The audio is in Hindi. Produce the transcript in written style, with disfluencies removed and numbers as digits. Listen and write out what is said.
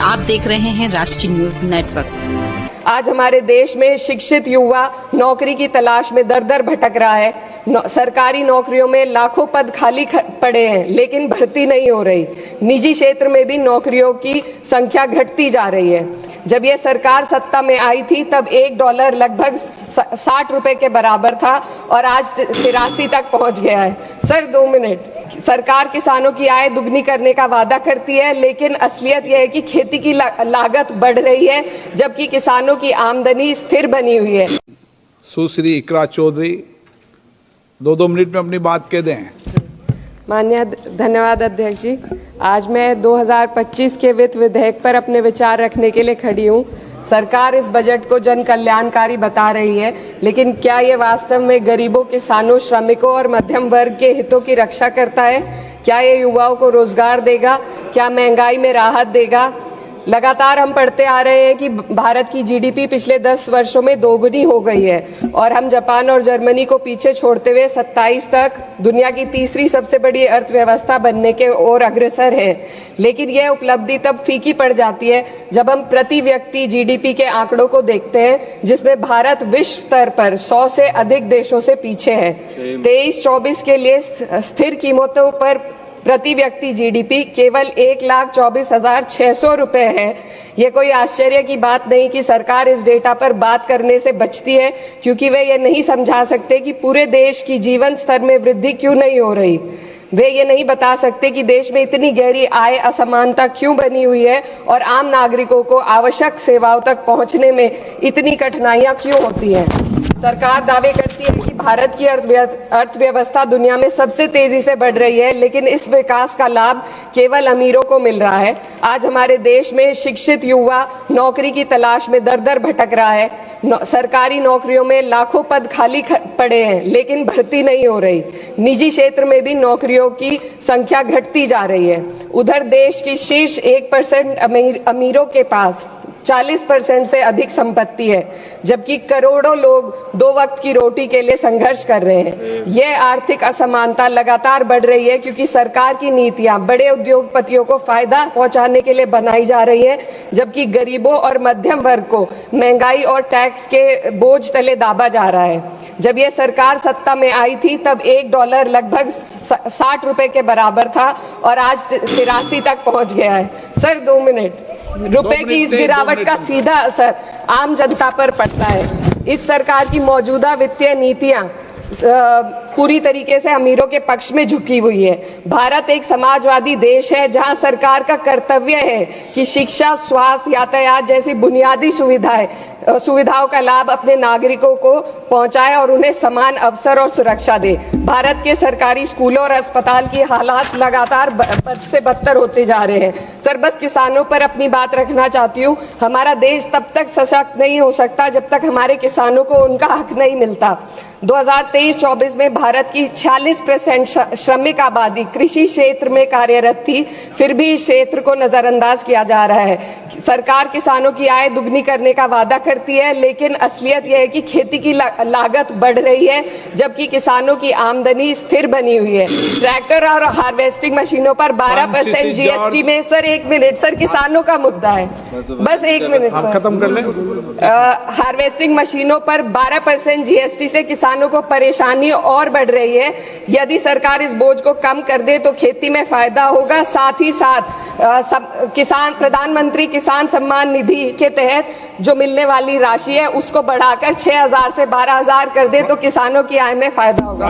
आप देख रहे हैं राष्ट्रीय न्यूज नेटवर्क। आज हमारे देश में शिक्षित युवा नौकरी की तलाश में दर दर भटक रहा है। सरकारी नौकरियों में लाखों पद खाली पड़े हैं, लेकिन भर्ती नहीं हो रही। निजी क्षेत्र में भी नौकरियों की संख्या घटती जा रही है। जब यह सरकार सत्ता में आई थी तब $1 लगभग 60 रुपए के बराबर था और आज 83 तक पहुंच गया है। Sir 2 minute. सरकार किसानों की आय दुगनी करने का वादा करती है, लेकिन असलियत यह है कि खेती की लागत बढ़ रही है, जबकि किसानों की आमदनी स्थिर बनी हुई है। सुश्री इकरा चौधरी 2 मिनट में अपनी बात कह दें। माननीय धन्यवाद अध्यक्ष जी। आज मैं 2025 के वित्त विधेयक पर अपने विचार रखने के लिए खड़ी हूँ। सरकार इस बजट को जन कल्याणकारी बता रही है, लेकिन क्या ये वास्तव में गरीबों, किसानों, श्रमिकों और मध्यम वर्ग के हितों की रक्षा करता है? क्या ये युवाओं को रोजगार देगा? क्या महंगाई में राहत देगा? लगातार हम पढ़ते आ रहे हैं कि भारत की जीडीपी पिछले 10 वर्षों में दोगुनी हो गई है और हम जापान और जर्मनी को पीछे छोड़ते हुए 27 तक दुनिया की तीसरी सबसे बड़ी अर्थव्यवस्था बनने के ओर अग्रसर है। लेकिन यह उपलब्धि तब फीकी पड़ जाती है जब हम प्रति व्यक्ति जीडीपी के आंकड़ों को देखते हैं, जिसमें भारत विश्व स्तर पर 100 से अधिक देशों से पीछे है। 23-24 के लिए स्थिर कीमतों पर प्रति व्यक्ति जीडीपी केवल 1,24,600 रुपए है। ये कोई आश्चर्य की बात नहीं कि सरकार इस डेटा पर बात करने से बचती है, क्योंकि वे ये नहीं समझा सकते कि पूरे देश की जीवन स्तर में वृद्धि क्यों नहीं हो रही। वे ये नहीं बता सकते कि देश में इतनी गहरी आय असमानता क्यों बनी हुई है और आम नागरिकों को आवश्यक सेवाओं तक पहुंचने में इतनी कठिनाइयां क्यों होती हैं। सरकार दावे करती है कि भारत की अर्थव्यवस्था दुनिया में सबसे तेजी से बढ़ रही है, लेकिन इस विकास का लाभ केवल अमीरों को मिल रहा है। आज हमारे देश में शिक्षित युवा नौकरी की तलाश में दर दर भटक रहा है। सरकारी नौकरियों में लाखों पद खाली पड़े हैं, लेकिन भर्ती नहीं हो रही। निजी क्षेत्र में भी नौकरियों की संख्या घटती जा रही है। उधर देश की शीर्ष 1% अमीरों के पास 40% से अधिक संपत्ति है, जबकि करोड़ों लोग 2 वक्त की रोटी के लिए संघर्ष कर रहे हैं। यह आर्थिक असमानता लगातार बढ़ रही है क्योंकि सरकार की नीतियां बड़े उद्योगपतियों को फायदा पहुंचाने के लिए बनाई जा रही है, जबकि गरीबों और मध्यम वर्ग को महंगाई और टैक्स के बोझ तले दाबा जा रहा है। जब यह सरकार सत्ता में आई थी तब $1 लगभग 60 रुपए के बराबर था और आज 83 तक पहुंच गया है। Sir 2 minute. रुपए की इस गिरावट का सीधा असर आम जनता पर पड़ता है। इस सरकार की मौजूदा वित्तीय नीतियां पूरी तरीके से अमीरों के पक्ष में झुकी हुई है। भारत एक समाजवादी देश है जहां सरकार का कर्तव्य है कि शिक्षा, स्वास्थ्य, यातायात जैसी बुनियादी सुविधाओं का लाभ अपने नागरिकों को पहुंचाए और उन्हें समान अवसर और सुरक्षा दे। भारत के सरकारी स्कूलों और अस्पताल की हालात लगातार बद से बदतर होते जा रहे हैं। सर बस किसानों पर अपनी बात रखना चाहती हूँ। हमारा देश तब तक सशक्त नहीं हो सकता जब तक हमारे किसानों को उनका हक नहीं मिलता। 2023-24 में भारत की 46% श्रमिक आबादी कृषि क्षेत्र में कार्यरत थी, फिर भी इस क्षेत्र को नजरअंदाज किया जा रहा है। सरकार किसानों की आय दुगनी करने का वादा करती है, लेकिन असलियत यह है कि खेती की लागत बढ़ रही है, जबकि किसानों की आमदनी स्थिर बनी हुई है। ट्रैक्टर और हार्वेस्टिंग मशीनों पर 12% जीएसटी में। Sir 1 minute. सर किसानों का मुद्दा है, बस 1 मिनट सर, खत्म कर लें। हार्वेस्टिंग मशीनों पर 12% जीएसटी से किसानों को परेशानी और बढ़ रही है। यदि सरकार इस बोझ को कम कर दे तो खेती में फायदा होगा। साथ ही साथ किसान प्रधानमंत्री किसान सम्मान निधि के तहत जो मिलने वाली राशि है उसको बढ़ाकर 6,000 से 12,000 कर दे तो किसानों की आय में फायदा होगा।